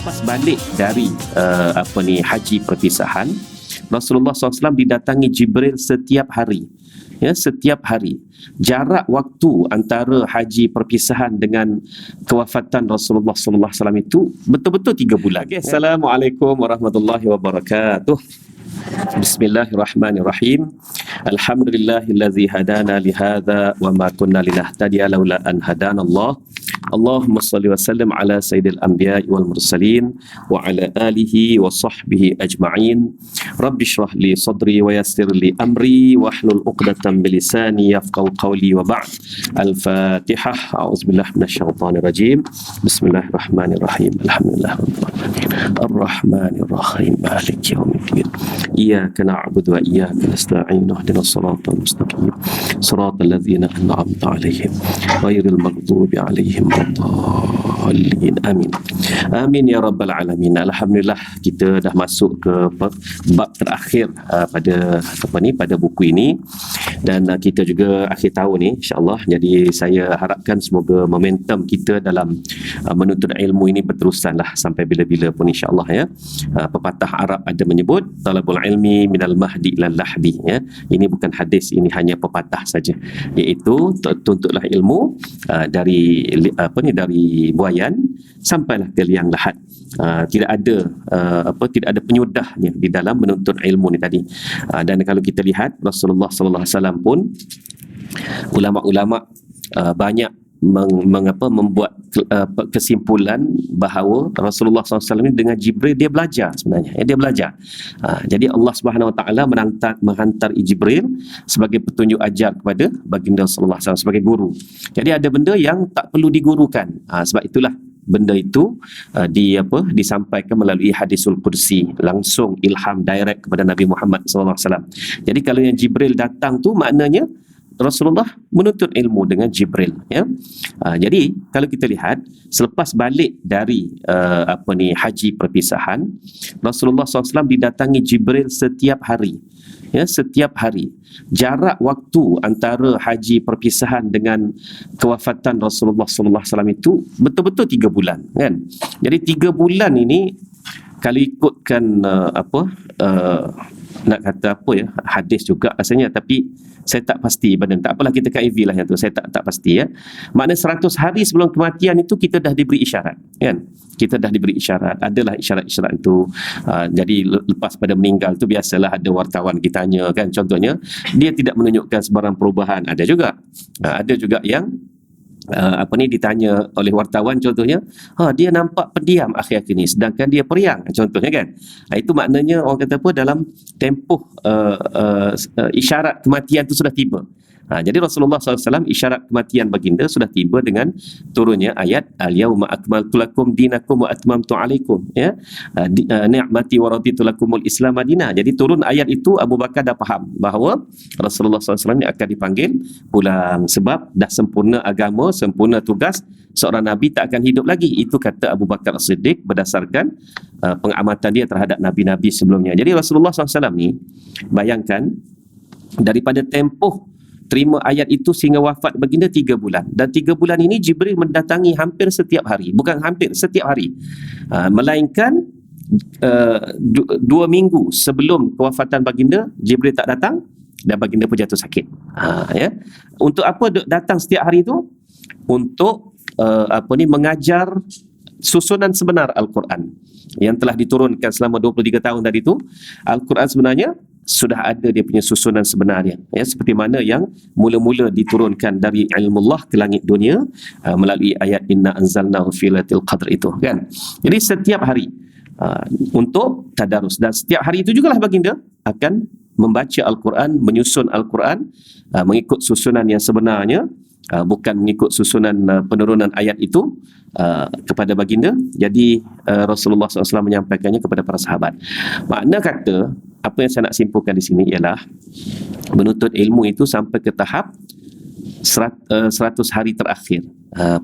Selepas balik dari haji perpisahan, Rasulullah SAW didatangi Jibril setiap hari. Ya, setiap hari. Jarak waktu antara haji perpisahan dengan kewafatan Rasulullah SAW itu betul-betul 3 bulan. Okay. Assalamualaikum warahmatullahi wabarakatuh. Bismillahirrahmanirrahim. Alhamdulillahillazi hadana lihadza wa ma kunna linahtadiya laula an hadanallah. Allahumma salli wa sallim ala sayyidil anbiya'i wal mursalin wa ala alihi wa sahbihi ajma'in. Rabbi shrah li sadri wa yassir li amri wa hlul 'uqdatam min lisani yafqahu qawli wa ba'd. Al-Fatihah. A'udzubillahi minasyaitonir rajim. Bismillahirrahmanirrahim. Ar-Rahmanir Rahim. Maliki yaumiddin. Iyyaka na'budu wa iyyaka nasta'in. Ihdinas siratal mustaqim. Siratal ladzina an'amta 'alaihim ghairil maghdubi 'alaihim waladdallin. Amin. Amin ya rabbal alamin. Alhamdulillah kita dah masuk ke bab terakhir pada buku ini, dan kita juga akhir tahun ni insya-Allah. Jadi saya harapkan semoga momentum kita dalam menuntut ilmu ini berterusanlah sampai bila-bila pun insya-Allah ya. Pepatah Arab ada menyebut talabul ilmi minal mahdi ilal lahdi ya. Ini bukan hadis, ini hanya pepatah saja, iaitu tuntutlah ilmu dari buayan sampailah ke liang lahat. Tidak ada penyudahnya di dalam menuntut ilmu ni tadi. Dan kalau kita lihat Rasulullah sallallahu alaihi wasallam pun, ulama-ulama banyak membuat kesimpulan bahawa Rasulullah SAW ini dengan Jibril dia belajar sebenarnya. Dia belajar. Jadi Allah Subhanahu Wa Taala menghantar Jibril sebagai petunjuk ajar kepada baginda Rasulullah SAW sebagai guru. Jadi ada benda yang tak perlu digurukan. Sebab itulah benda itu disampaikan melalui hadisul kursi, langsung ilham direct kepada Nabi Muhammad SAW. Jadi kalau yang Jibril datang tu maknanya Rasulullah menuntut ilmu dengan Jibril ya. Jadi kalau kita lihat selepas balik dari haji perpisahan, Rasulullah SAW didatangi Jibril setiap hari. Ya, setiap hari. Jarak waktu antara haji perpisahan dengan kewafatan Rasulullah SAW itu betul-betul 3 bulan kan. Jadi 3 bulan ini kalau ikutkan nak kata hadis juga rasanya, tapi saya tak pasti badan. Tak apalah, kita KIV lah yang tu. Saya tak pasti ya. Makna 100 hari sebelum kematian itu kita dah diberi isyarat kan. Kita dah diberi isyarat. Adalah isyarat-isyarat itu. Jadi lepas pada meninggal tu biasalah ada wartawan kita tanya kan. Contohnya dia tidak menunjukkan sebarang perubahan. Ada juga. Ada juga yang ditanya oleh wartawan, contohnya dia nampak pendiam akhir-akhir ni sedangkan dia periang, contohnya kan. Itu maknanya orang kata dalam tempoh isyarat kematian itu sudah tiba. Jadi Rasulullah SAW isyarat kematian baginda sudah tiba dengan turunnya ayat al-yauma akmaltu lakum dinakum wa atmamtu alaikum ya, ni'mati wa raditu lakumul islam madinah. Jadi turun ayat itu, Abu Bakar dah faham bahawa Rasulullah SAW ni akan dipanggil pulang sebab dah sempurna agama, sempurna tugas, seorang Nabi tak akan hidup lagi. Itu kata Abu Bakar As-Siddiq berdasarkan pengamatan dia terhadap Nabi-Nabi sebelumnya. Jadi Rasulullah SAW ni, bayangkan daripada tempoh terima ayat itu sehingga wafat baginda 3 bulan. Dan 3 bulan ini Jibril mendatangi hampir setiap hari. Bukan hampir, setiap hari. Melainkan 2 minggu sebelum kewafatan baginda, Jibril tak datang dan baginda pun jatuh sakit. Ya. Untuk apa datang setiap hari itu? Untuk mengajar susunan sebenar Al-Quran yang telah diturunkan selama 23 tahun tadi itu. Al-Quran sebenarnya sudah ada dia punya susunan sebenarnya ya, seperti mana yang mula-mula diturunkan dari ilmullah ke langit dunia melalui ayat inna anzalnahu fi lailatul qadr itu kan. Jadi setiap hari untuk tadarus, dan setiap hari itu jugalah baginda akan membaca Al-Quran, menyusun Al-Quran mengikut susunan yang sebenarnya, bukan mengikut susunan penurunan ayat itu kepada baginda. Jadi Rasulullah SAW menyampaikannya kepada para sahabat. Makna kata, apa yang saya nak simpulkan di sini ialah menuntut ilmu itu sampai ke tahap 100 hari terakhir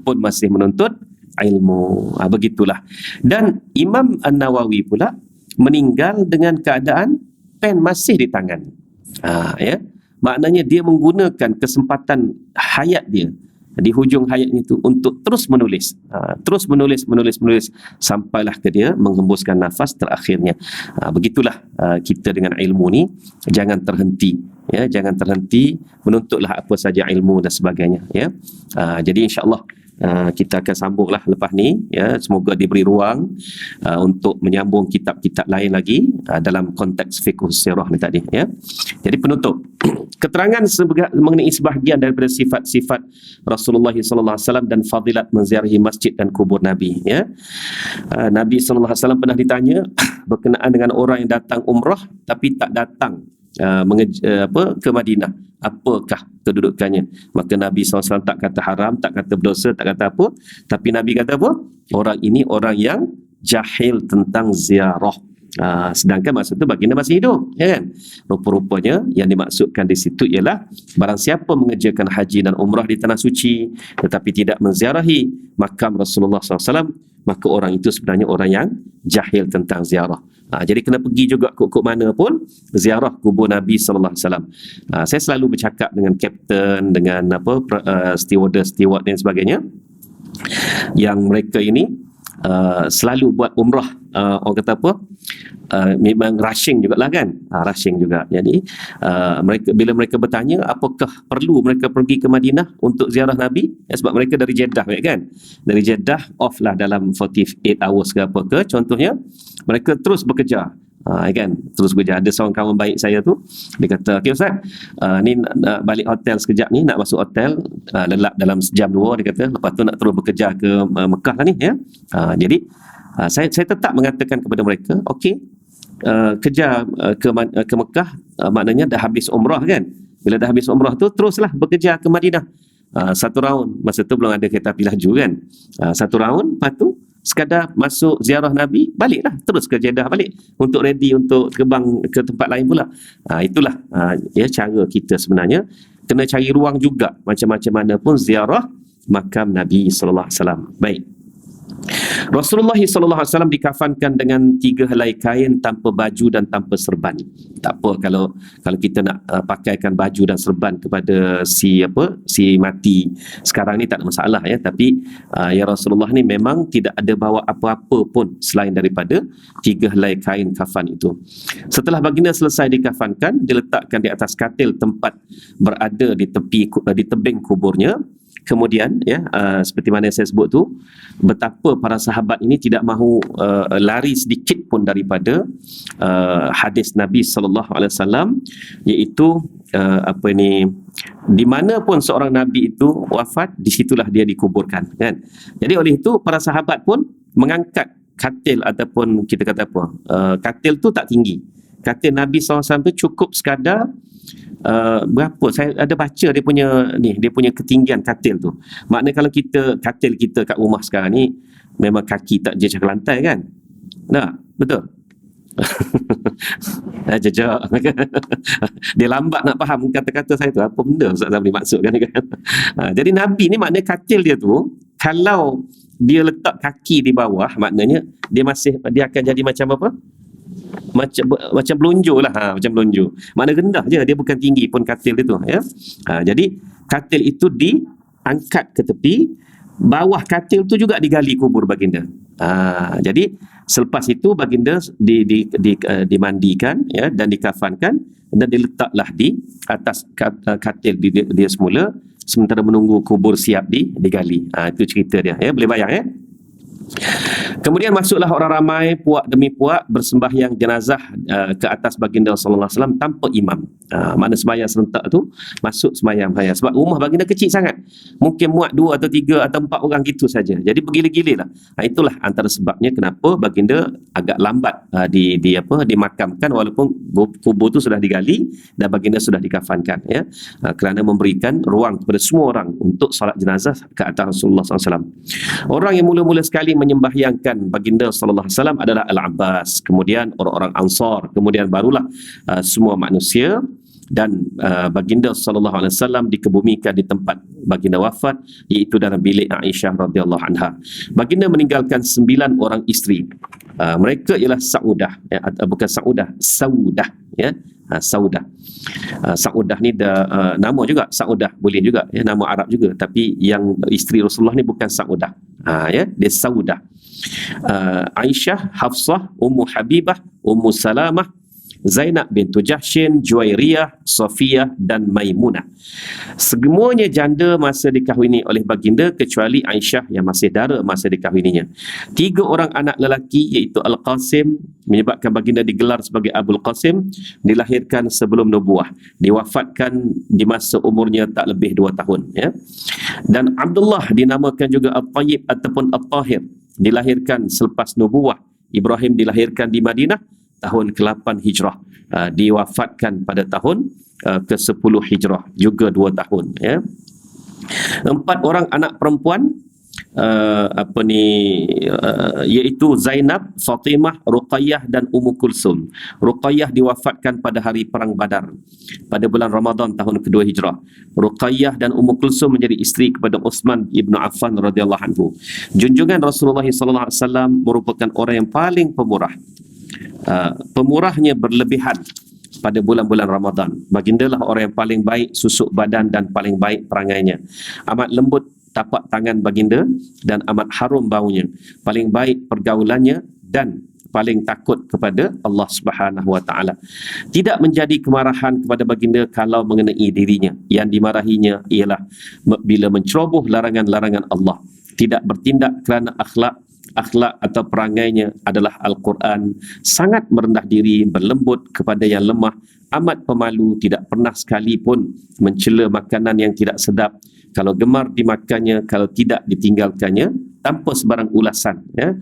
pun masih menuntut ilmu. Begitulah. Dan Imam An-Nawawi pula meninggal dengan keadaan pen masih di tangan. Ya. Maknanya dia menggunakan kesempatan hayat dia di hujung hayatnya itu untuk terus menulis, menulis sampailah ke dia menghembuskan nafas terakhirnya. Begitulah kita dengan ilmu ni, jangan terhenti, ya, jangan terhenti, menuntutlah apa saja ilmu dan sebagainya, ya. Jadi insya-Allah kita akan sambunglah lepas ni, ya. Semoga diberi ruang untuk menyambung kitab-kitab lain lagi dalam konteks fiqh sirah ni tadi, ya. Jadi penutup, keterangan mengenai sebahagian daripada sifat-sifat Rasulullah sallallahu alaihi wasallam dan fadilat menziarahi masjid dan kubur Nabi, ya. Nabi sallallahu alaihi wasallam pernah ditanya berkenaan dengan orang yang datang umrah tapi tak datang ke Madinah, apakah kedudukannya? Maka Nabi SAW tak kata haram, tak kata berdosa, tak kata apa, tapi Nabi kata apa? Orang ini orang yang jahil tentang ziarah. Sedangkan masa itu baginda masih hidup, ya kan? Rupa-rupanya yang dimaksudkan di situ ialah barang siapa mengerjakan haji dan umrah di tanah suci tetapi tidak menziarahi makam Rasulullah SAW, maka orang itu sebenarnya orang yang jahil tentang ziarah. Jadi kena pergi juga kok mana pun ziarah kubur Nabi sallallahu alaihi wasallam. Saya selalu bercakap dengan kapten, dengan steward dan sebagainya, yang mereka ini selalu buat umrah, orang kata apa, memang rushing jugalah kan, rushing juga. Jadi bila mereka bertanya apakah perlu mereka pergi ke Madinah untuk ziarah Nabi, sebab mereka dari Jeddah, kan, dari Jeddah off lah dalam 48 hours ke apa ke, contohnya mereka terus bekerja, kan, terus bekerja. Ada seorang kawan baik saya tu, dia kata, "Okay Ustaz, ni nak balik hotel sekejap ni, nak masuk hotel, lelap dalam sejam dua," dia kata, "lepas tu nak terus bekerja ke Mekah lah ni, ya." Jadi saya tetap mengatakan kepada mereka, okey, kerja ke Mekah, maknanya dah habis umrah, kan. Bila dah habis umrah tu, teruslah bekerja ke Madinah. 1 round, masa tu belum ada kereta api laju, kan. 1 round, lepas tu sekadar masuk ziarah Nabi, baliklah terus ke Jeddah balik untuk ready untuk terbang ke tempat lain pula. Itulah ya, cara kita sebenarnya kena cari ruang juga, macam-macam mana pun ziarah makam Nabi sallallahu alaihi wasallam. Baik. Rasulullah SAW dikafankan dengan 3 helai kain tanpa baju dan tanpa serban. Tak apa kalau kita nak pakaikan baju dan serban kepada si mati sekarang ni, tak ada masalah, ya. Tapi ya Rasulullah ni memang tidak ada bawa apa-apa pun selain daripada 3 helai kain kafan itu. Setelah baginda selesai dikafankan, diletakkan di atas katil tempat berada di tebing kuburnya. Kemudian, ya, seperti mana saya sebut tu, betapa para sahabat ini tidak mahu lari sedikit pun daripada hadis Nabi sallallahu alaihi wasallam, iaitu di mana pun seorang nabi itu wafat, di situlah dia dikuburkan, kan. Jadi oleh itu para sahabat pun mengangkat katil, ataupun kita kata apa, katil tu tak tinggi. Katil Nabi SAW tu cukup sekadar berapa, saya ada baca dia punya ketinggian katil tu. Maknanya kalau katil kita kat rumah sekarang ni memang kaki tak jejak ke lantai, kan. Nah, betul. Jejak. Dia lambat nak faham kata-kata saya tu, apa benda Ustaz Zamri maksudkan, kan. Jadi Nabi ni maknanya katil dia tu, kalau dia letak kaki di bawah, maknanya dia akan jadi macam apa? Macam belunjuk lah, macam belunjuk. Makna rendah je, dia bukan tinggi pun katil itu, ya. Jadi katil itu diangkat ke tepi, bawah katil tu juga digali kubur baginda. Jadi selepas itu baginda dimandikan, ya, dan dikafankan, dan diletaklah di atas katil dia semula, sementara menunggu kubur siap digali. Itu cerita dia, ya, boleh bayang, ya. Kemudian masuklah orang ramai, puak demi puak, bersembahyang jenazah ke atas baginda sallallahu alaihi wasallam tanpa imam. Makna sembahyang serentak tu, masuk sembahyang. Sebab rumah baginda kecil sangat, mungkin muat 2 atau 3 atau 4 orang gitu saja. Jadi bergila-gila lah. Itulah antara sebabnya kenapa baginda agak lambat dimakamkan, walaupun kubur tu sudah digali dan baginda sudah dikafankan, ya. Kerana memberikan ruang kepada semua orang untuk solat jenazah ke atas Rasulullah SAW. Orang yang mula-mula sekali menyembahyangkan baginda sallallahu alaihi wasallam adalah Al-Abbas, kemudian orang-orang Ansar, kemudian barulah semua manusia. Dan baginda sallallahu alaihi wasallam dikebumikan di tempat baginda wafat, iaitu dalam bilik Aisyah radhiyallahu anha. Baginda meninggalkan 9 orang isteri. Mereka ialah Saudah, bukan Saudah, ya. Saudah. Saudah ni nama juga Saudah, boleh juga ya, nama Arab juga, tapi yang isteri Rasulullah ni bukan Saudah. Ya, dia Saudah. Aisyah, Hafsah, Ummu Habibah, Ummu Salamah, Zainab bintu Jahsyin, Juwairiyah, Safiyah dan Maimunah. Semuanya janda masa dikahwini oleh baginda kecuali Aisyah yang masih dara masa dikahwininya. 3 orang anak lelaki iaitu Al-Qasim, menyebabkan baginda digelar sebagai Abul Qasim, dilahirkan sebelum nubuah, diwafatkan di masa umurnya tak lebih 2 tahun ya. Dan Abdullah dinamakan juga At-Tayyib ataupun At-Tahir, dilahirkan selepas nubuah. Ibrahim dilahirkan di Madinah tahun ke-8 Hijrah, diwafatkan pada tahun ke-10 Hijrah, juga 2 tahun ya. 4 orang anak perempuan iaitu Zainab, Fatimah, Ruqayyah dan Ummu Kulsum. Ruqayyah diwafatkan pada hari perang Badar pada bulan Ramadan tahun ke-2 Hijrah. Ruqayyah dan Ummu Kulsum menjadi isteri kepada Uthman ibn Affan radhiyallahu anhu. Junjungan Rasulullah sallallahu alaihi wasallam merupakan orang yang paling pemurah. Pemurahnya berlebihan pada bulan-bulan Ramadan. Bagindalah orang yang paling baik susuk badan dan paling baik perangainya. Amat lembut tapak tangan baginda dan amat harum baunya. Paling baik pergaulannya dan paling takut kepada Allah Subhanahu wa taala. Tidak menjadi kemarahan kepada baginda kalau mengenai dirinya. Yang dimarahinya ialah bila menceroboh larangan-larangan Allah. Tidak bertindak kerana akhlak atau perangainya adalah Al-Quran. Sangat merendah diri, berlembut kepada yang lemah, amat pemalu, tidak pernah sekalipun mencela makanan yang tidak sedap. Kalau gemar dimakannya, kalau tidak ditinggalkannya tanpa sebarang ulasan ya.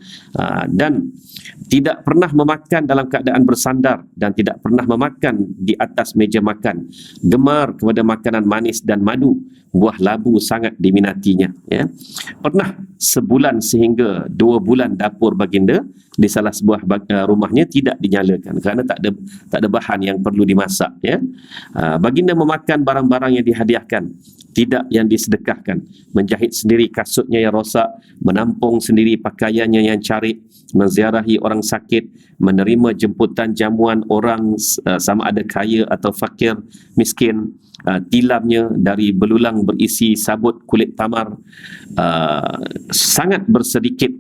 Dan tidak pernah memakan dalam keadaan bersandar dan tidak pernah memakan di atas meja makan. Gemar kepada makanan manis dan madu, buah labu sangat diminatinya ya. Pernah sebulan sehingga 2 bulan dapur baginda di salah sebuah rumahnya tidak dinyalakan kerana tak ada bahan yang perlu dimasak ya. Baginda memakan barang-barang yang dihadiahkan, tidak yang disedekahkan, menjahit sendiri kasutnya yang rosak, menampung sendiri pakaiannya yang carik, menziarahi orang sakit, menerima jemputan jamuan orang sama ada kaya atau fakir, miskin, tilamnya dari belulang berisi sabut kulit tamar, sangat bersedikit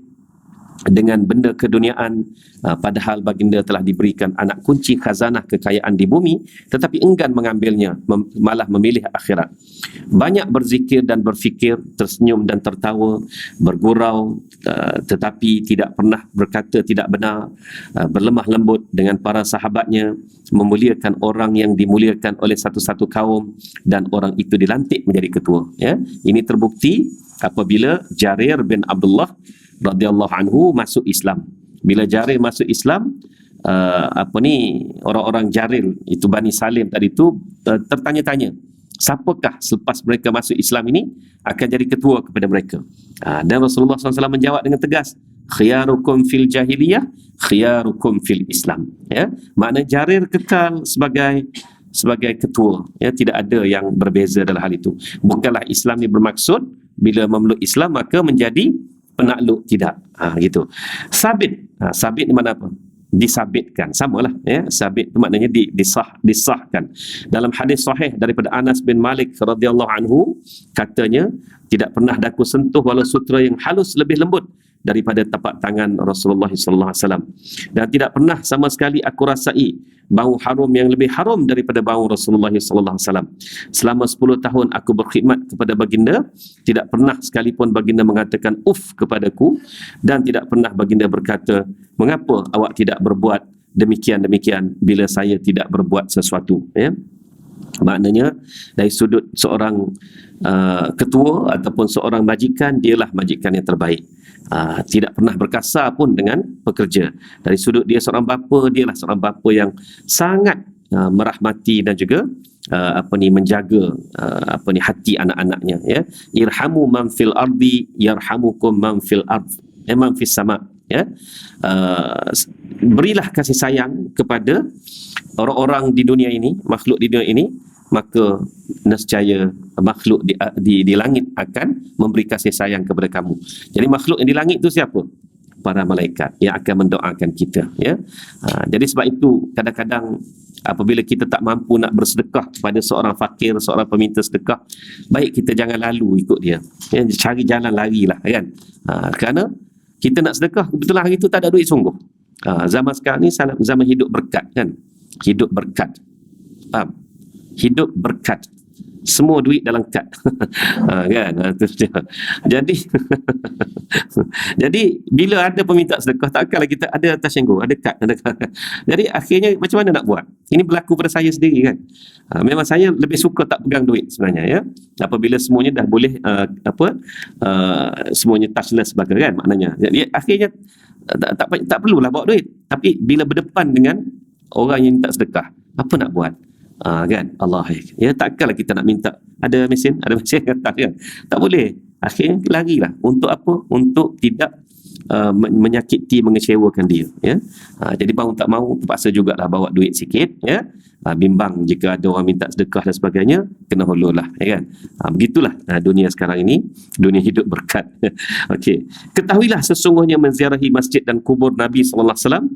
dengan benda keduniaan, padahal baginda telah diberikan anak kunci khazanah kekayaan di bumi, tetapi enggan mengambilnya, malah memilih akhirat. Banyak berzikir dan berfikir, tersenyum dan tertawa, bergurau, tetapi tidak pernah berkata tidak benar, berlemah lembut dengan para sahabatnya, memuliakan orang yang dimuliakan oleh satu-satu kaum, dan orang itu dilantik menjadi ketua ya. Ini terbukti apabila Jarir bin Abdullah radhiyallahu anhu masuk Islam. Bila Jarir masuk Islam, orang-orang Jarir itu Bani Salim tadi itu tertanya-tanya, siapakah selepas mereka masuk Islam ini akan jadi ketua kepada mereka. Dan Rasulullah SAW menjawab dengan tegas, khiyarukum fil jahiliyah, khiyarukum fil Islam ya. Makna Jarir kekal sebagai ketua ya, tidak ada yang berbeza dalam hal itu. Bukanlah Islam ni bermaksud bila memeluk Islam maka menjadi penakluk, tidak. Gitu. Sabit. Sabit di mana apa? Disabitkan. Samalah ya. Sabit itu maknanya disahkan. Dalam hadis sahih daripada Anas bin Malik radhiyallahu anhu, katanya, tidak pernah daku sentuh walau sutra yang halus lebih lembut daripada tapak tangan Rasulullah sallallahu alaihi wasallam, dan tidak pernah sama sekali aku rasai bau harum yang lebih harum daripada bau Rasulullah sallallahu alaihi wasallam. Selama 10 tahun aku berkhidmat kepada baginda, tidak pernah sekalipun baginda mengatakan uf kepadaku, dan tidak pernah baginda berkata, mengapa awak tidak berbuat demikian-demikian bila saya tidak berbuat sesuatu ya. Maknanya dari sudut seorang ketua ataupun seorang majikan, dialah majikan yang terbaik. Tidak pernah berkasar pun dengan pekerja. Dari sudut dia seorang bapa, dialah seorang bapa yang sangat merahmati dan juga menjaga hati anak-anaknya ya. Irhamu man fil ardi yarhamukum man fil ard, man fis sama ya. Berilah kasih sayang kepada orang-orang di dunia ini, makhluk di dunia ini, maka nescaya makhluk di langit akan memberi kasih sayang kepada kamu. Jadi makhluk yang di langit itu siapa? Para malaikat yang akan mendoakan kita ya. Jadi sebab itu kadang-kadang Apabila kita tak mampu nak bersedekah kepada seorang fakir, seorang peminta sedekah, baik kita jangan lalu ikut dia. Ya, cari jalan larilah kan. Kerana kita nak sedekah, kebetulan hari tu tak ada duit sungguh. Zaman sekarang ni zaman hidup berkat kan. Hidup berkat. Faham? Hidup berkat. Semua duit dalam kad. Kan? Itu dia. Jadi jadi bila ada peminta sedekah, takkanlah kita ada atas syenggo, ada kad, ada kad. Jadi akhirnya macam mana nak buat? Ini berlaku pada saya sendiri kan. Memang saya lebih suka tak pegang duit sebenarnya ya. Apabila semuanya dah boleh semuanya touchless belaka kan maknanya. Jadi akhirnya tak perlulah bawa duit. Tapi bila berdepan dengan orang yang minta sedekah, apa nak buat? Kan Allah ya, takkanlah kita nak minta ada mesin kata kan, tak boleh. Akhirnya larilah. Untuk apa? Untuk tidak menyakiti, mengecewakan dia ya. Jadi mau tak mau terpaksa jugalah bawa duit sikit ya. Bimbang jika ada orang minta sedekah dan sebagainya, kena hulurlah ya kan. Begitulah dunia sekarang ini, dunia hidup berkat. Okey, ketahuilah sesungguhnya menziarahi masjid dan kubur Nabi sallallahu alaihi wasallam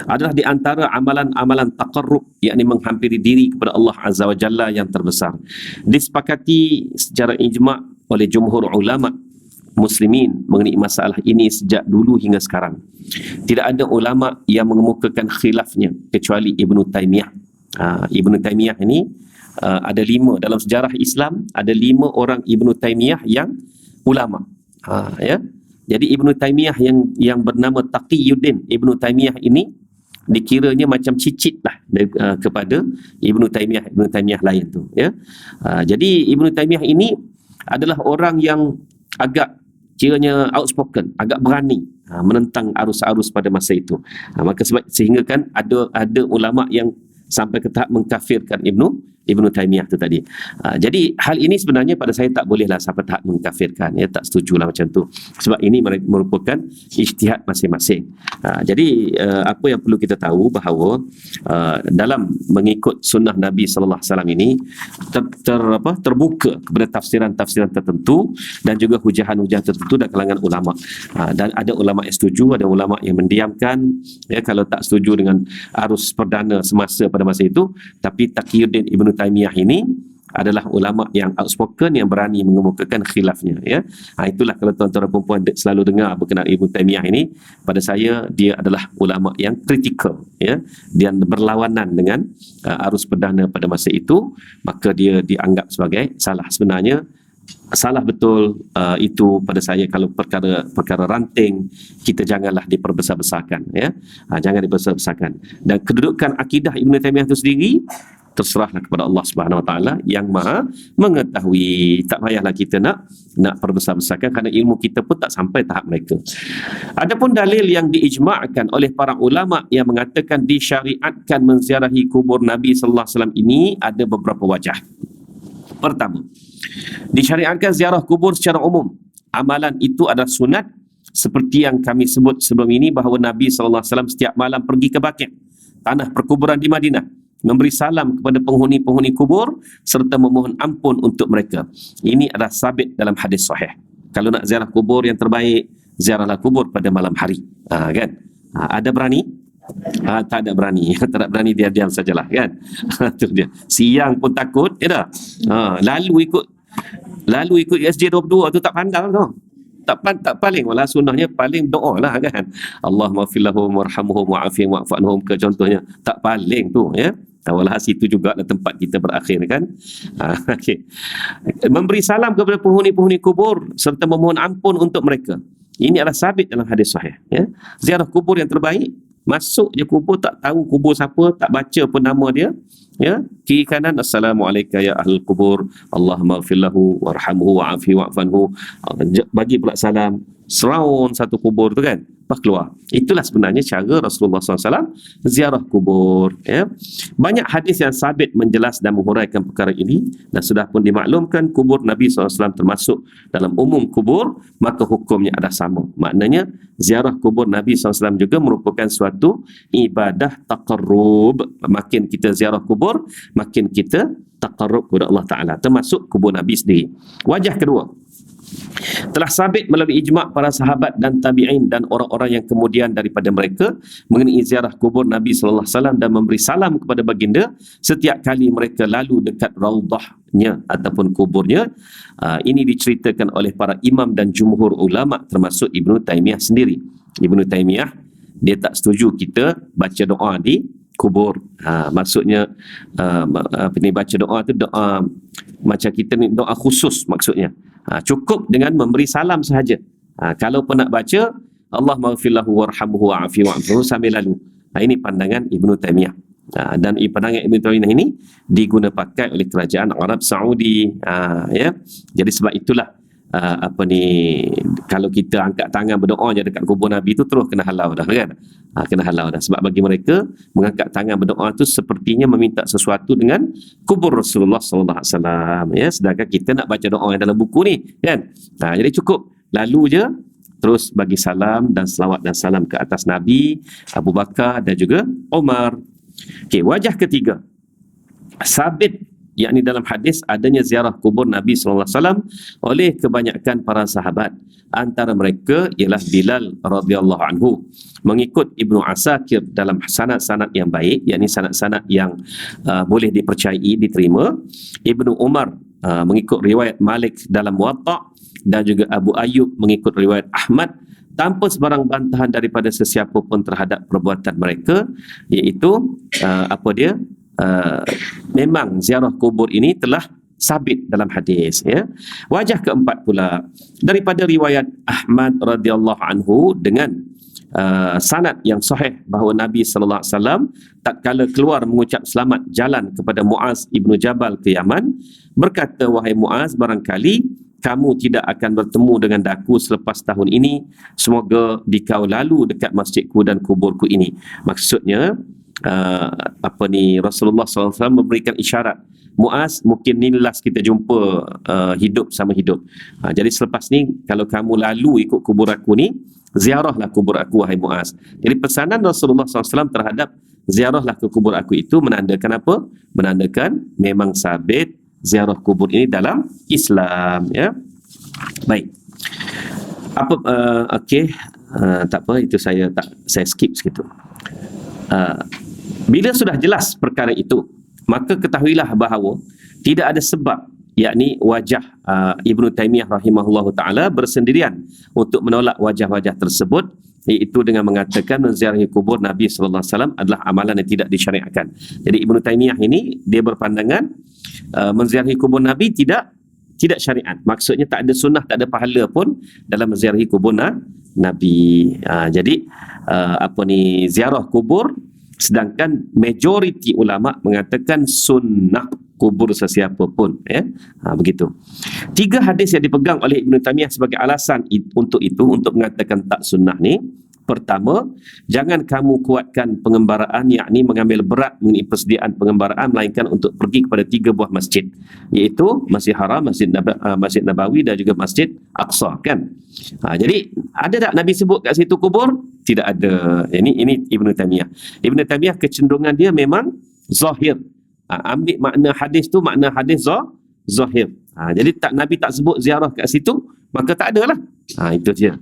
adalah di antara amalan-amalan taqarrub, yakni menghampiri diri kepada Allah Azza wa Jalla yang terbesar. Disepakati secara ijma' oleh jumhur ulama muslimin mengenai masalah ini sejak dulu hingga sekarang. Tidak ada ulama yang mengemukakan khilafnya kecuali Ibnu Taimiyah. Ibnu Taimiyah ini ada 5 dalam sejarah Islam, ada 5 orang Ibnu Taimiyah yang ulama. Ya. Jadi Ibnu Taimiyah yang bernama Taqiyuddin Ibnu Taimiyah ini dikiranya macam cicit lah kepada Ibnu Taimiyah lain tu ya. Jadi Ibnu Taimiyah ini adalah orang yang agak kiranya outspoken, agak berani menentang arus-arus pada masa itu. Maka sehingga kan ada ulama yang sampai ke tahap mengkafirkan Ibnu Taimiyah tu tadi. Jadi hal ini sebenarnya pada saya tak bolehlah sampai tahap mengkafirkan ya, tak setujulah macam tu. Sebab ini merupakan ijtihad masing-masing. Jadi apa yang perlu kita tahu bahawa dalam mengikut sunnah Nabi sallallahu alaihi wasallam ini terbuka kepada tafsiran-tafsiran tertentu dan juga hujahan-hujahan tertentu dari kalangan ulama. Dan ada ulama yang setuju, ada ulama yang mendiamkan ya kalau tak setuju dengan arus perdana semasa pada masa itu. Tapi Taqiyuddin Ibnu Taimiyah ini adalah ulama yang outspoken, yang berani mengemukakan khilafnya ya. Itulah kalau tuan-tuan dan puan-puan selalu dengar berkenaan Ibnu Taimiyah ini, pada saya dia adalah ulama yang kritikal ya, dia berlawanan dengan arus perdana pada masa itu, maka dia dianggap sebagai salah. Sebenarnya salah betul itu pada saya kalau perkara ranting, kita janganlah diperbesar-besarkan ya. Jangan diperbesar-besarkan. Dan kedudukan akidah Ibnu Taimiyah itu sendiri terserahlah kepada Allah Subhanahu Wa Taala yang Maha mengetahui. Tak payahlah kita nak perbesar-besarkan kerana ilmu kita pun tak sampai tahap mereka. Adapun dalil yang diijma'kan oleh para ulama yang mengatakan disyariatkan menziarahi kubur Nabi sallallahu alaihi wasallam ini ada beberapa wajah. Pertama, disyariatkan ziarah kubur secara umum. Amalan itu adalah sunat seperti yang kami sebut sebelum ini bahawa Nabi sallallahu alaihi wasallam setiap malam pergi ke Baqi', tanah perkuburan di Madinah, memberi salam kepada penghuni-penghuni kubur serta memohon ampun untuk mereka. Ini adalah sabit dalam hadis sahih. Kalau nak ziarah kubur yang terbaik, ziarahlah kubur pada malam hari. Kan? Ada berani? Tak ada berani. Tak ada berani, dia diam sajalah kan. Itu dia. Siang pun takut, ya dah. Lalu ikut SJ22 tu tak pandang tu. Tak paling, wala sunnahnya paling doa lah kan. Allahumma filahum warhamhum wa'afihim wa'fanhum ke contohnya. Tak paling tu ya. Walah situ juga adalah tempat kita berakhir kan. Okay. Memberi salam kepada penghuni-penghuni kubur serta memohon ampun untuk mereka. Ini adalah sabit dalam hadis sahih ya. Ziarah kubur yang terbaik, masuk je kubur, tak tahu kubur siapa, tak baca pun nama dia ya, kiri kanan assalamualaikum ya ahlul kubur, Allahumma ighfir lahu warhamhu wa'afi wa'fanhu, bagi pula salam surround satu kubur tu kan, lepas keluar. Itulah sebenarnya cara Rasulullah SAW ziarah kubur ya. Banyak hadis yang sabit menjelas dan menghuraikan perkara ini, dan sudah pun dimaklumkan kubur Nabi SAW termasuk dalam umum kubur, maka hukumnya ada sama. Maknanya ziarah kubur Nabi SAW juga merupakan suatu ibadah taqarrub. Makin kita ziarah kubur, makin kita taqarrub kepada Allah Ta'ala, termasuk kubur Nabi sendiri. Wajah kedua, telah sabit melalui ijma' para sahabat dan tabi'in dan orang-orang yang kemudian daripada mereka mengenai ziarah kubur Nabi sallallahu alaihi wasallam dan memberi salam kepada baginda setiap kali mereka lalu dekat raudahnya ataupun kuburnya. Ini diceritakan oleh para imam dan jumhur ulama termasuk Ibnu Taimiyah sendiri. Ibnu Taimiyah dia tak setuju kita baca doa di kubur. Maksudnya baca doa tu doa macam kita ni doa khusus maksudnya. Cukup dengan memberi salam sahaja. Kalau pun nak baca Allah maghfirlahu warhamhu wa'afi wa'afu sambil lalu. Ini pandangan Ibnu Taimiyah. Dan pandangan Ibnu Taimiyah ini diguna pakai oleh kerajaan Arab Saudi. Ya. Jadi sebab itulah kalau kita angkat tangan berdoa je dekat kubur Nabi tu terus kena halau dah kan. Kena halau dah sebab bagi mereka mengangkat tangan berdoa tu sepertinya meminta sesuatu dengan kubur Rasulullah sallallahu alaihi wasallam ya, sedangkan kita nak baca doa yang dalam buku ni kan. Jadi cukup lalu je terus bagi salam dan selawat dan salam ke atas Nabi, Abu Bakar dan juga Umar. Okey, wajah ketiga, sabit yakni dalam hadis adanya ziarah kubur Nabi sallallahu alaihi wasallam oleh kebanyakan para sahabat. Antara mereka ialah Bilal radhiyallahu anhu, mengikut Ibnu Asakir dalam sanad-sanad yang baik, yakni sanad-sanad yang boleh dipercayai, diterima. Ibnu Umar mengikut riwayat Malik dalam Muwatta, dan juga Abu Ayyub mengikut riwayat Ahmad, tanpa sebarang bantahan daripada sesiapa pun terhadap perbuatan mereka, iaitu memang ziarah kubur ini telah sabit dalam hadis ya. Wajah keempat pula daripada riwayat Ahmad radhiyallahu anhu dengan sanad yang sahih bahawa Nabi sallallahu alaihi wasallam tatkala keluar mengucap selamat jalan kepada Muaz ibnu Jabal ke Yaman berkata, wahai Muaz, barangkali kamu tidak akan bertemu dengan daku selepas tahun ini, semoga dikau lalu dekat masjidku dan kuburku ini. Maksudnya Rasulullah SAW memberikan isyarat, Muaz, mungkin ni last kita jumpa hidup sama hidup. Jadi selepas ni kalau kamu lalu ikut kubur aku ni, ziarahlah kubur aku wahai Muaz. Jadi pesanan Rasulullah SAW terhadap ziarahlah ke kubur aku itu menandakan apa? Menandakan memang sabit ziarah kubur ini dalam Islam ya. Baik. Tak apa, itu saya skip sikit tu. Bila sudah jelas perkara itu, maka ketahuilah bahawa tidak ada sebab, yakni wajah Ibnu Taimiyah rahimahullahu taala bersendirian untuk menolak wajah-wajah tersebut, iaitu dengan mengatakan menziarahi kubur Nabi sallallahu alaihi wasallam adalah amalan yang tidak disyariatkan. Jadi Ibnu Taimiyah ini dia berpandangan menziarahi kubur Nabi tidak syariat. Maksudnya tak ada sunnah, tak ada pahala pun dalam menziarahi kubur Nabi. Jadi ziarah kubur, sedangkan majoriti ulama mengatakan sunnah kubur sesiapa pun ya. Begitu. 3 hadis yang dipegang oleh Ibnu Taimiyah sebagai alasan untuk mengatakan tak sunnah ni. Pertama, jangan kamu kuatkan pengembaraan, yakni mengambil berat mengenai persediaan pengembaraan, melainkan untuk pergi kepada 3 buah masjid, iaitu Masjid Haram, Masjid Nabawi dan juga Masjid Aqsa kan. Jadi ada tak Nabi sebut kat situ kubur? Tidak ada. Ini Ibnu Taimiyah. Ibnu Taimiyah kecenderungan dia memang zahir. Ambil makna hadis tu, makna hadis zahir. Jadi Nabi tak sebut ziarah kat situ, maka tak ada lah. Itu dia.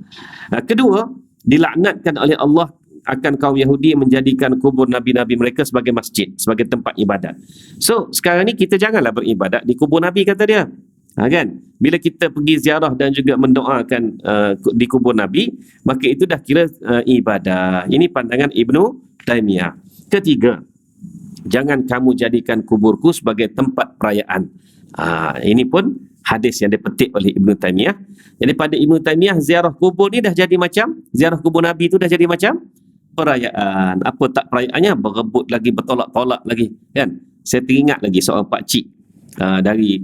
Kedua, dilaknatkan oleh Allah akan kaum Yahudi menjadikan kubur Nabi-Nabi mereka sebagai masjid, sebagai tempat ibadat. So sekarang ni kita janganlah beribadat di kubur Nabi, kata dia. Kan? Bila kita pergi ziarah dan juga mendoakan di kubur Nabi, maka itu dah kira ibadah. Ini pandangan Ibnu Taimiyah. Ketiga, jangan kamu jadikan kuburku sebagai tempat perayaan. Ini pun hadis yang dipetik oleh Ibnu Taimiyah. Jadi pada Ibnu Taimiyah, ziarah kubur ni dah jadi macam, ziarah kubur Nabi tu dah jadi macam perayaan. Apa tak perayaannya? Berebut lagi, bertolak-tolak lagi kan. Saya teringat lagi seorang pakcik dari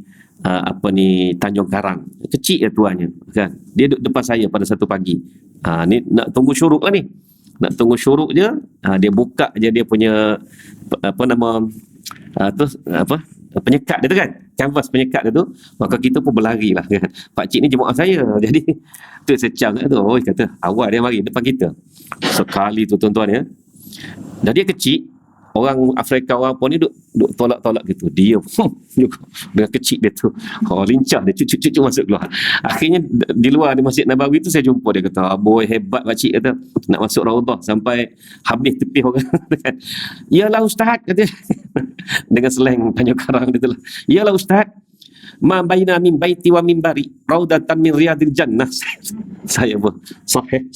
Tanjung Karang. Kecil je tuannya kan. Dia duduk depan saya pada satu pagi. Ni nak tunggu syuruk lah ni. Nak tunggu syuruk je, dia buka je dia punya penyekat dia tu kan, kanvas penyekat dia tu, maka kita pun berlari lah kan. Pakcik ni jemaah saya, jadi tu secam tu, kata awal dia mari depan kita sekali tu tuan-tuan ya. Dan dia kecil, Orang Afrika orang apa ni duk tolak-tolak gitu. Dia dengan kecil dia tu. Lincah dia cucuk masuk keluar. Akhirnya di luar di Masjid Nabawi tu saya jumpa dia kata, "Boy hebat pakcik," kata. Nak masuk Raudhah sampai habis tepi orang. "Yalah ustaz," kata. Dengan slang Tanjung Karang dia tu lah. "Yalah ustaz, ma baina min baiti wa minbari raudatan min riyadil jannah." Saya pun sahih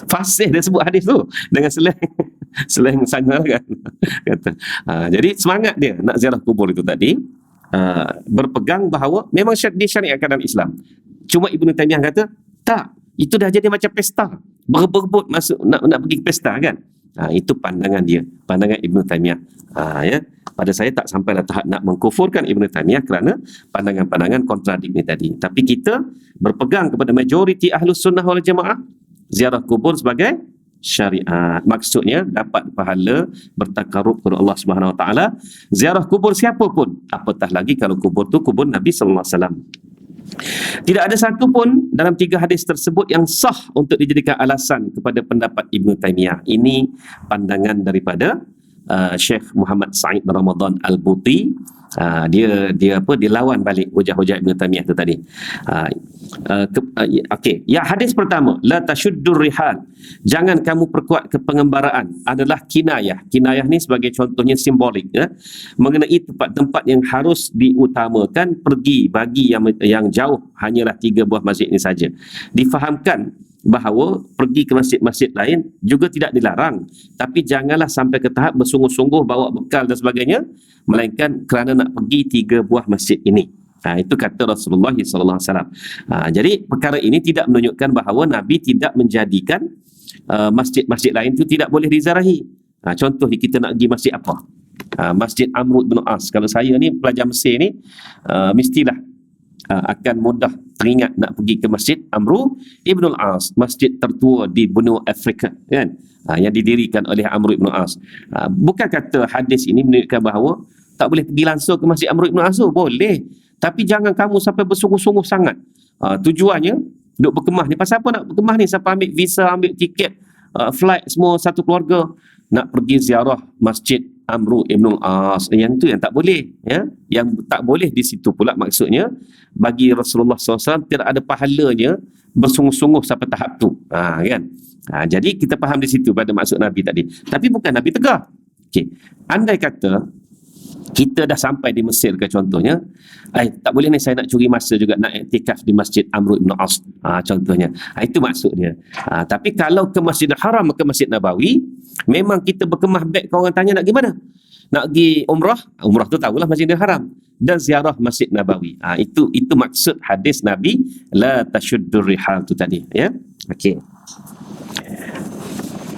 fasih dia sebut hadis tu dengan slang sana kan. Kata jadi semangat dia nak ziarah kubur itu tadi, berpegang bahawa memang disyariatkan dalam Islam. Cuma Ibnu Taimiyah kata tak, itu dah jadi macam pesta, berebut masuk nak pergi ke pesta kan. Itu pandangan dia, pandangan Ibnu Taimiyah. Ya, pada saya tak sampailah tahap nak mengkufurkan Ibnu Taimiyah kerana pandangan-pandangan kontradik ni tadi. Tapi kita berpegang kepada majoriti Ahlus Sunnah wal Jamaah, ziarah kubur sebagai syariat. Maksudnya dapat pahala bertakarub kepada Allah Subhanahu Wa Taala. Ziarah kubur siapa pun, apatah lagi kalau kubur tu kubur Nabi sallallahu alaihi wasallam. Tidak ada satu pun dalam 3 hadis tersebut yang sah untuk dijadikan alasan kepada pendapat Ibnu Taimiyah. Ini pandangan daripada Syekh Muhammad Sa'id Ramadan Al-Buti. Dia lawan balik hujah-hujah Ibnu Taimiyah tu tadi. Okey, ya, hadis pertama, la tashuddur rihal, jangan kamu perkuat kepengembaraan, adalah kinayah. Kinayah ni sebagai contohnya simbolik ya, mengenai tempat-tempat yang harus diutamakan pergi bagi yang jauh hanyalah 3 buah masjid ini saja. Difahamkan bahawa pergi ke masjid-masjid lain juga tidak dilarang, tapi janganlah sampai ke tahap bersungguh-sungguh bawa bekal dan sebagainya, melainkan kerana nak pergi 3 buah masjid ini. Itu kata Rasulullah SAW. Jadi perkara ini tidak menunjukkan bahawa Nabi tidak menjadikan masjid-masjid lain itu tidak boleh dizarahi. Contoh kita nak pergi masjid apa? Masjid Amr bin As. Kalau saya ni pelajar Mesir ni, mestilah akan mudah teringat nak pergi ke Masjid Amr ibn al-As, masjid tertua di benua Afrika kan, yang didirikan oleh Amr ibn al-As. Bukan kata hadis ini menunjukkan bahawa tak boleh pergi langsung ke Masjid Amr ibn al-As. Boleh, tapi jangan kamu sampai bersungguh-sungguh sangat. Tujuannya duk berkemah ni, pasal apa nak berkemah ni? Sampai ambil visa, ambil tiket, flight semua satu keluarga nak pergi ziarah Masjid Amr ibn al-As. Yang tu yang tak boleh ya. Yang tak boleh di situ pula maksudnya bagi Rasulullah SAW tidak ada pahalanya bersungguh-sungguh sampai tahap tu kan. Jadi kita faham di situ pada maksud Nabi tadi. Tapi bukan Nabi tegar. Okey, andai kata kita dah sampai di Mesir ke contohnya, tak boleh ni, saya nak curi masa juga nak iktikaf di Masjid Amr ibn As contohnya. Itu maksudnya. Tapi kalau ke Masjidil Haram, ke Masjid Nabawi, memang kita berkemah back, kau orang tanya nak pergi mana? Nak pergi umrah tu tahulah Masjidil Haram, dan ziarah Masjid Nabawi. Itu maksud hadis Nabi la tashuddur rihal tu tadi ya. Okey.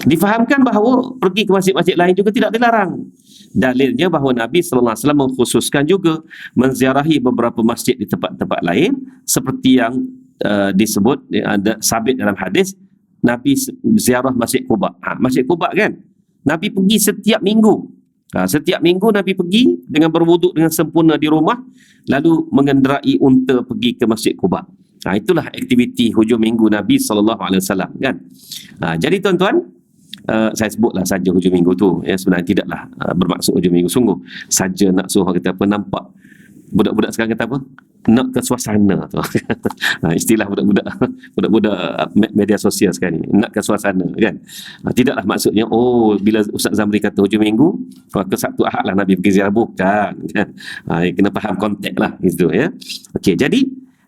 Difahamkan bahawa pergi ke masjid-masjid lain juga tidak dilarang. Dalilnya bahawa Nabi sallallahu alaihi wasallam mengkhususkan juga menziarahi beberapa masjid di tempat-tempat lain seperti yang disebut ada sabit dalam hadis Nabi ziarah Masjid Quba. Masjid Quba kan Nabi pergi setiap minggu. Setiap minggu Nabi pergi dengan berwuduk dengan sempurna di rumah, lalu mengenderai unta pergi ke Masjid Quba. Itulah aktiviti hujung minggu Nabi sallallahu alaihi wasallam kan. Jadi tuan-tuan, saya sebutlah saja hujung minggu tu ya, sebenarnya tidaklah bermaksud hujung minggu sungguh saja nak suruh kita apa, nampak budak-budak sekarang kata apa, nak ke suasana tu. Istilah budak-budak media sosial sekarang ni, nak ke suasana kan. Tidaklah maksudnya bila Ustaz Zamri kata hujung minggu ke Sabtu Ahad lah Nabi pergi ziarah, bukan kan. Kena faham konteks lah gitu ya. Okey, jadi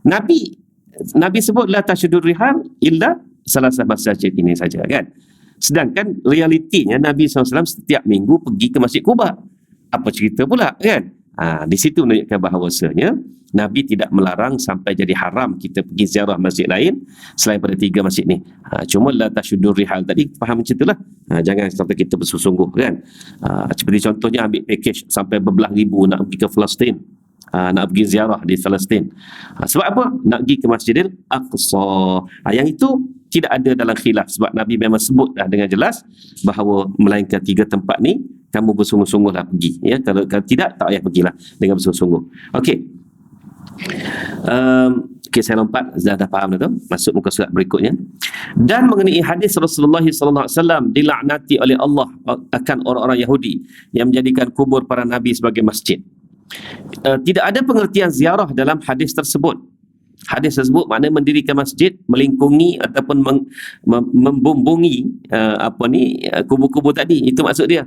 Nabi sebut la tasyuddur rihal illa salasah masjid ini saja kan. Sedangkan realitinya Nabi SAW setiap minggu pergi ke Masjid Quba. Apa cerita pula kan? Di situ menunjukkan bahawasanya Nabi tidak melarang sampai jadi haram kita pergi ziarah masjid lain selain pada 3 masjid ni. Cuma la tasyuddur rihal tadi faham macam itulah. Jangan sampai kita bersungguh-sungguh kan. Seperti contohnya ambil package sampai berbelah ribu nak pergi ke Palestin. Nak pergi ziarah di Palestin. Sebab apa? Nak pergi ke Masjidil Aqsa. Yang itu tidak ada dalam khilaf, sebab Nabi memang sebut dah dengan jelas bahawa melainkan 3 tempat ni kamu bersungguh-sungguhlah pergi ya. Kalau tidak, tak payah pergilah dengan bersungguh-sungguh. Okey. Okay, saya lompat, dah faham dah tu, masuk muka surat berikutnya. Dan mengenai hadis Rasulullah sallallahu alaihi wasallam dilaknati oleh Allah akan orang-orang Yahudi yang menjadikan kubur para nabi sebagai masjid. Tidak ada pengertian ziarah dalam hadis tersebut. Hadis tersebut maknanya mendirikan masjid, melingkungi ataupun membumbungi kubur-kubur tadi. Itu maksud dia.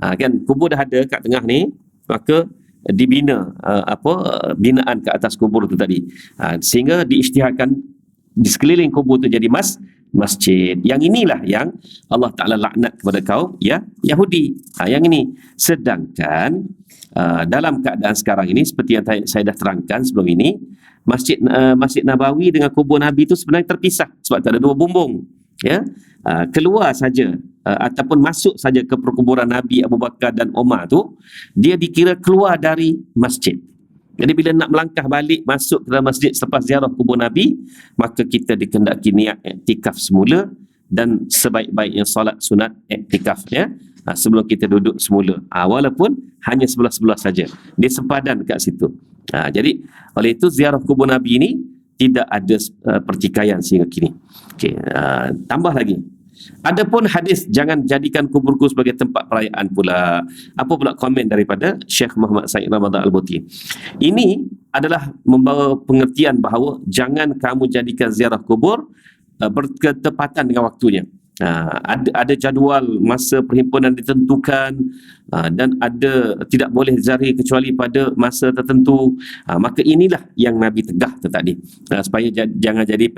Kan kubur dah ada kat tengah ni, maka dibina binaan ke atas kubur itu tadi, sehingga diisytiharkan di sekeliling kubur itu jadi masjid. Yang inilah yang Allah Ta'ala laknat kepada kaum Yahudi. Yang ini. Sedangkan dalam keadaan sekarang ini, seperti yang saya dah terangkan sebelum ini, Masjid Nabawi dengan kubur Nabi itu sebenarnya terpisah sebab tak ada dua bumbung. Keluar saja ataupun masuk saja ke perkuburan Nabi Abu Bakar dan Umar tu, dia dikira keluar dari masjid. Jadi bila nak melangkah balik masuk ke dalam masjid selepas ziarah kubur Nabi, maka kita dikehendaki niat iktikaf semula dan sebaik-baiknya solat sunat iktikaf sebelum kita duduk semula, walaupun hanya sebelah-sebelah saja, dia sempadan kat situ. Jadi oleh itu ziarah kubur Nabi ini tidak ada pertikaian sehingga kini. Okey, tambah lagi. Adapun hadis jangan jadikan kuburku sebagai tempat perayaan pula. Apa pula komen daripada Syekh Muhammad Said Ramadan Al-Buti? Ini adalah membawa pengertian bahawa jangan kamu jadikan ziarah kubur berketepatan dengan waktunya. Ada jadual masa perhimpunan ditentukan, dan ada tidak boleh zahir kecuali pada masa tertentu. Maka inilah yang Nabi tegah tu tadi, supaya jangan jadi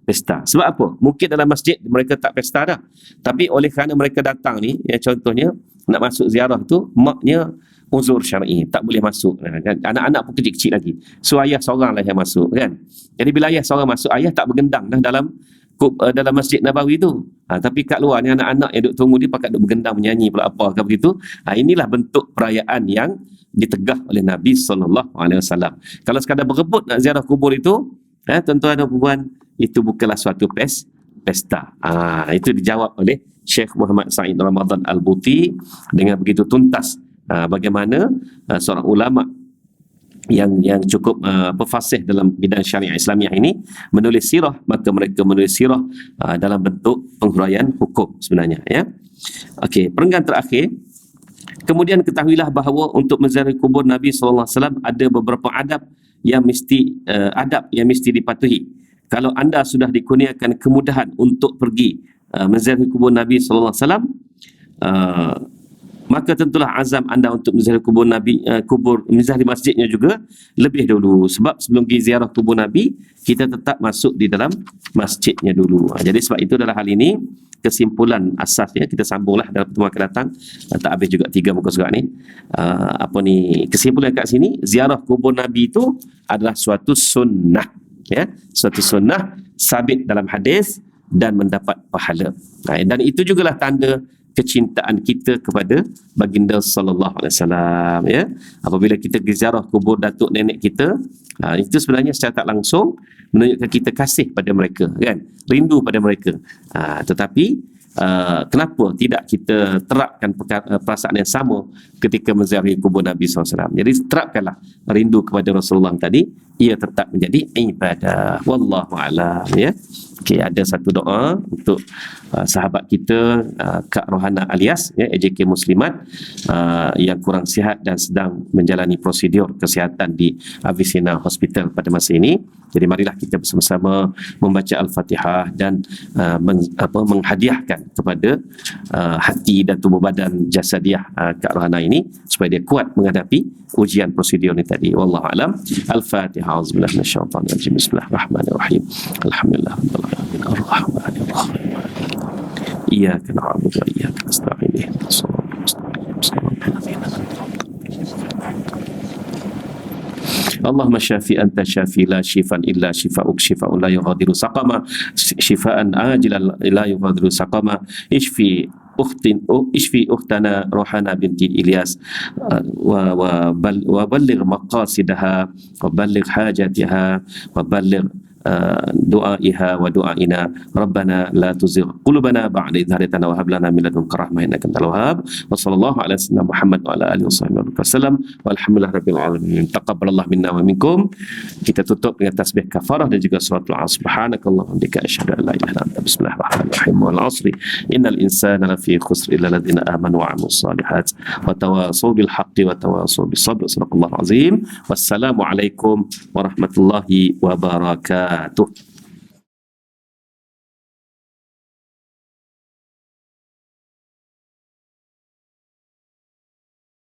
pesta. Sebab apa? Mungkin dalam masjid mereka tak pesta dah, tapi oleh kerana mereka datang ni, contohnya nak masuk ziarah tu, maknya uzur syar'i, tak boleh masuk kan? Anak-anak pun kecil-kecil lagi, so ayah seorang lah yang masuk kan. Jadi bila ayah seorang masuk, ayah tak bergendang dah dalam Masjid Nabawi tu. Tapi kat luar ni anak-anak yang duk tunggu dia pakat duk bergendang menyanyi pula apa ke begitu. Inilah bentuk perayaan yang ditegah oleh Nabi SAW. Kalau sekadar berebut nak ziarah kubur itu, tuan-tuan dan puan, itu bukanlah suatu pesta. Itu dijawab oleh Syekh Muhammad Said Ramadan Al-Buti dengan begitu tuntas. Bagaimana seorang ulama yang cukup fasih dalam bidang syariah Islamiah ini menulis sirah, maka mereka menulis sirah dalam bentuk penghuraian hukum sebenarnya. Okey, perenggan terakhir. Kemudian ketahuilah bahawa untuk menziarahi kubur Nabi SAW ada beberapa adab yang mesti dipatuhi. Kalau anda sudah dikurniakan kemudahan untuk pergi menziarahi kubur Nabi SAW, maka tentulah azam anda untuk menziarahi kubur Nabi, menziarahi masjidnya juga lebih dahulu. Sebab sebelum pergi ziarah kubur Nabi, kita tetap masuk di dalam masjidnya dulu. Jadi sebab itu dalam hal ini, kesimpulan asasnya, kita sambunglah dalam pertemuan akan datang. Tak habis juga 3 muka surat ni. Kesimpulan kat sini, ziarah kubur Nabi itu adalah suatu sunnah. Suatu sunnah sabit dalam hadis dan mendapat pahala. Dan itu jugalah tanda kecintaan kita kepada baginda sallallahu alaihi wasallam. Apabila kita ziarah kubur datuk nenek kita, itu sebenarnya secara tak langsung menunjukkan kita kasih pada mereka, kan, rindu pada mereka. Tetapi kenapa tidak kita terapkan perasaan yang sama ketika menziarahi kubur Nabi SAW? Jadi terapkanlah rindu kepada Rasulullah tadi, ia tetap menjadi ibadah. Wallahu a'lam. Okey, ada satu doa untuk sahabat kita Kak Rohana Alias, AJK Muslimat, yang kurang sihat dan sedang menjalani prosedur kesihatan di Avicenna Hospital pada masa ini. Jadi marilah kita bersama-sama membaca Al-Fatihah dan menghadiahkan kepada hati dan tubuh badan jasadiah Kak Rohana ini supaya dia kuat menghadapi ujian prosedur ini tadi. Wallahu a'lam. Al-Fatihah. Auzubillahi minasyaitonir rajim. Bismillahirrahmanirrahim. Alhamdulillah rabbil alamin arrahmanir rahim. Iyyaka na'budu wa iyyaka nasta'in. Ihdinas siratal mustaqim. Allahumma syafi anta syafi la shifan illa shifa'uk shifa'un la yughadiru saqama shifaan ajilan la yughadiru saqama ishfi ukhtana Rohana binti Ilyas wa balligh maqasidaha wa balligh hajatiha wa balligh دعائها ودعائنا ربنا لا تزغ قلوبنا بعد إذ هديتنا وهب لنا من لدنك رحمة إنك أنت الوهاب وصلى الله على سيدنا محمد وعلى آله وصحبه وسلم walhamdulillah rabbil alamin taqabbalallahu minna wa minkum. Kita tutup dengan tasbih kafarah dan juga suratul asr. Subhanakallahumma wa bihamdika asyhadu an la ilaha illa anta bismillahirrahmanirrahim wal 'asri innal insana lafi khusr illa alladhina amanu wa 'amilus solihat wa tawasaw bil haqqi wa tawasaw bis sabr. Sadaqallahu azim. Wassalamu alaikum warahmatullahi wabarakatuh.